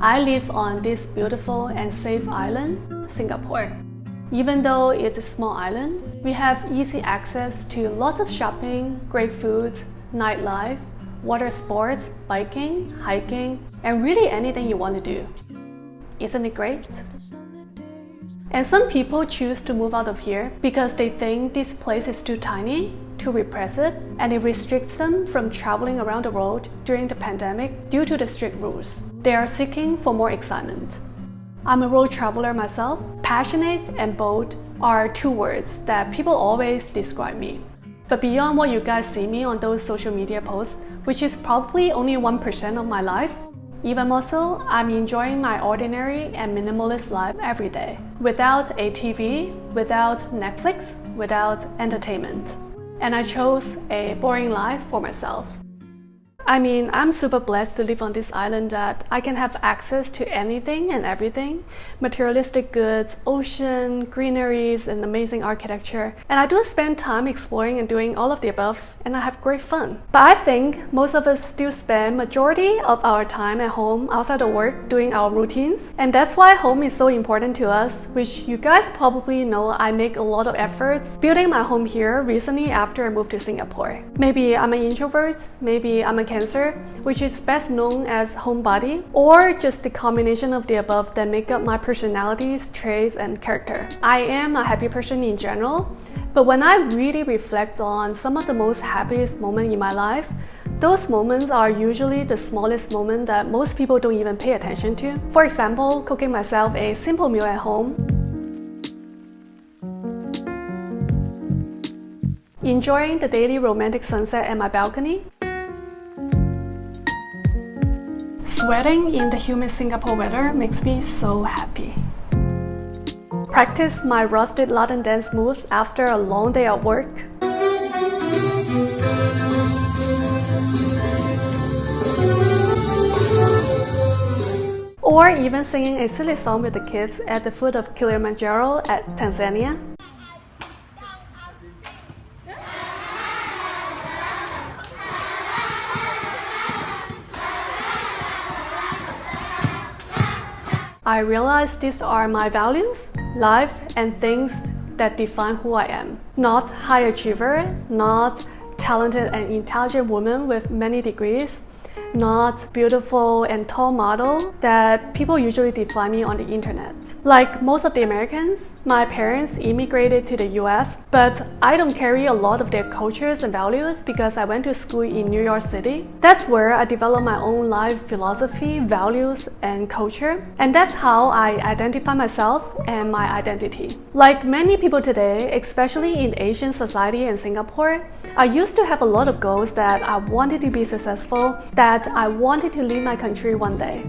I live on this beautiful and safe island, Singapore. Even though it's a small island, we have easy access to lots of shopping, great foods, nightlife, water sports, biking, hiking, and really anything you want to do. Isn't it great? And some people choose to move out of here because they think this place is too tiny, too repressive, and it restricts them from traveling around the world during the pandemic due to the strict rules. They are seeking for more excitement. I'm a road traveler myself. Passionate and bold are two words that people always describe me. But beyond what you guys see me on those social media posts, which is probably only 1% of my life, even more so, I'm enjoying my ordinary and minimalist life every day, without a TV, without Netflix, without entertainment. And I chose a boring life for myself. I mean, I'm super blessed to live on this island that I can have access to anything and everything, materialistic goods, ocean, greeneries, and amazing architecture. And I do spend time exploring and doing all of the above, and I have great fun. But I think most of us still spend majority of our time at home outside of work doing our routines. And that's why home is so important to us, which you guys probably know I make a lot of efforts building my home here recently after I moved to Singapore. Maybe I'm an introvert, maybe I'm a Cancer, which is best known as Homebody, or just the combination of the above that make up my personalities, traits, and character. I am a happy person in general, but when I really reflect on some of the most happiest moments in my life, those moments are usually the smallest moments that most people don't even pay attention to. For example, cooking myself a simple meal at home, enjoying the daily romantic sunset at my balcony, sweating in the humid Singapore weather makes me so happy. Practice my rusted Latin dance moves after a long day at work. Or even singing a silly song with the kids at the foot of Kilimanjaro at Tanzania. I realize these are my values, life, and things that define who I am. Not high achiever, not talented and intelligent woman with many degrees, not beautiful and tall model that people usually define me on the internet. Like most of the Americans, my parents immigrated to the US, but I don't carry a lot of their cultures and values because I went to school in New York City. That's where I developed my own life philosophy, values, and culture. And that's how I identify myself and my identity. Like many people today, especially in Asian society and Singapore, I used to have a lot of goals that I wanted to be successful, that I wanted to leave my country one day.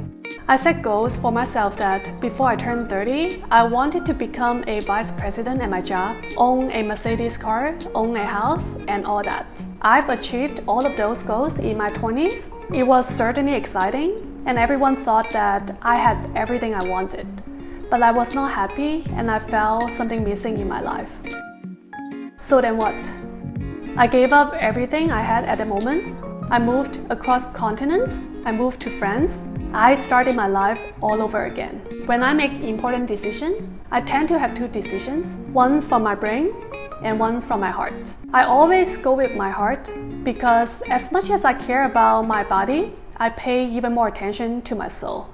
I set goals for myself that before I turned 30, I wanted to become a vice president at my job, own a Mercedes car, own a house, and all that. I've achieved all of those goals in my 20s. It was certainly exciting, and everyone thought that I had everything I wanted. But I was not happy, and I felt something missing in my life. So then what? I gave up everything I had at the moment. I moved across continents, I moved to France. I started my life all over again. When I make important decisions, I tend to have two decisions, one from my brain and one from my heart. I always go with my heart because as much as I care about my body, I pay even more attention to my soul.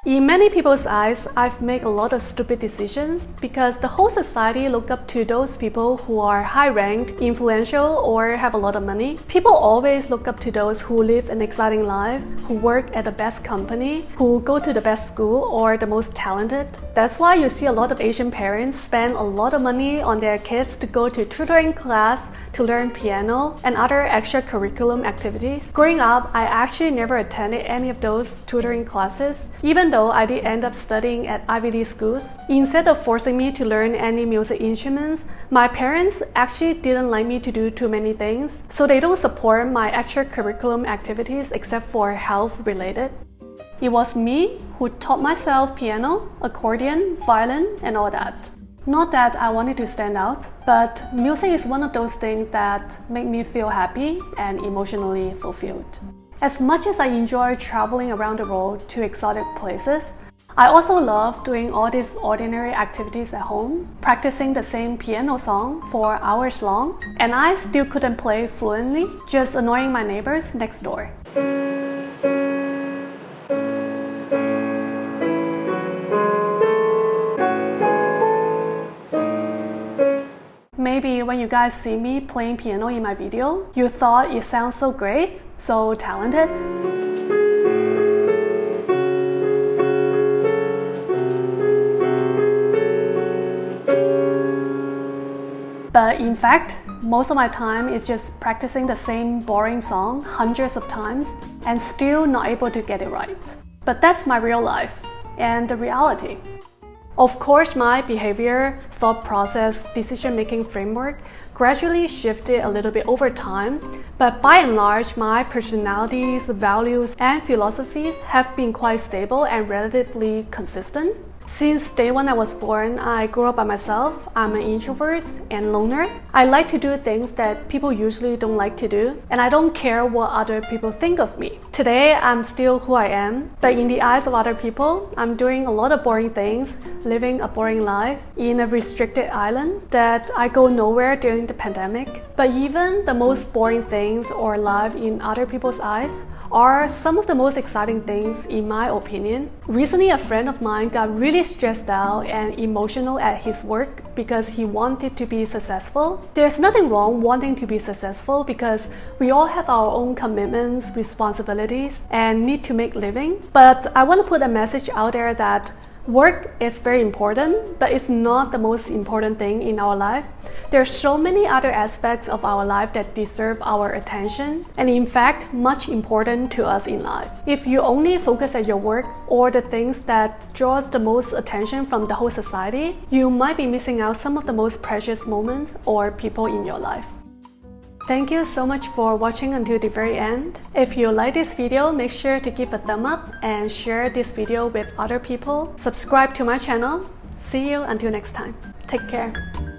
In many people's eyes, I've made a lot of stupid decisions because the whole society look up to those people who are high-ranked, influential, or have a lot of money. People always look up to those who live an exciting life, who work at the best company, who go to the best school, or the most talented. That's why you see a lot of Asian parents spend a lot of money on their kids to go to tutoring class, to learn piano, and other extracurriculum activities. Growing up, I actually never attended any of those tutoring classes, even though I did end up studying at Ivy League schools. Instead of forcing me to learn any music instruments, my parents actually didn't like me to do too many things, so they don't support my extracurriculum activities except for health related. It was me who taught myself piano, accordion, violin, and all that. Not that I wanted to stand out, but music is one of those things that make me feel happy and emotionally fulfilled. As much as I enjoy traveling around the world to exotic places, I also love doing all these ordinary activities at home, practicing the same piano song for hours long, and I still couldn't play fluently, just annoying my neighbors next door. Maybe when you guys see me playing piano in my video, you thought it sounds so great, so talented. But in fact, most of my time is just practicing the same boring song hundreds of times and still not able to get it right. But that's my real life and the reality. Of course, my behavior, thought process, decision-making framework gradually shifted a little bit over time, but by and large, my personalities, values, and philosophies have been quite stable and relatively consistent. Since day one I was born, I grew up by myself. I'm an introvert and loner. I like to do things that people usually don't like to do, and I don't care what other people think of me. Today, I'm still who I am, but in the eyes of other people, I'm doing a lot of boring things, living a boring life in a restricted island that I go nowhere during the pandemic. But even the most boring things or life in other people's eyes are some of the most exciting things in my opinion. Recently, a friend of mine got really stressed out and emotional at his work because he wanted to be successful. There's nothing wrong wanting to be successful because we all have our own commitments, responsibilities, and need to make living. But I want to put a message out there that work is very important, but it's not the most important thing in our life. There are so many other aspects of our life that deserve our attention, and in fact, much important to us in life. If you only focus at your work or the things that draws the most attention from the whole society, you might be missing out some of the most precious moments or people in your life. Thank you so much for watching until the very end. If you like this video, make sure to give a thumb up and share this video with other people. Subscribe to my channel. See you until next time. Take care.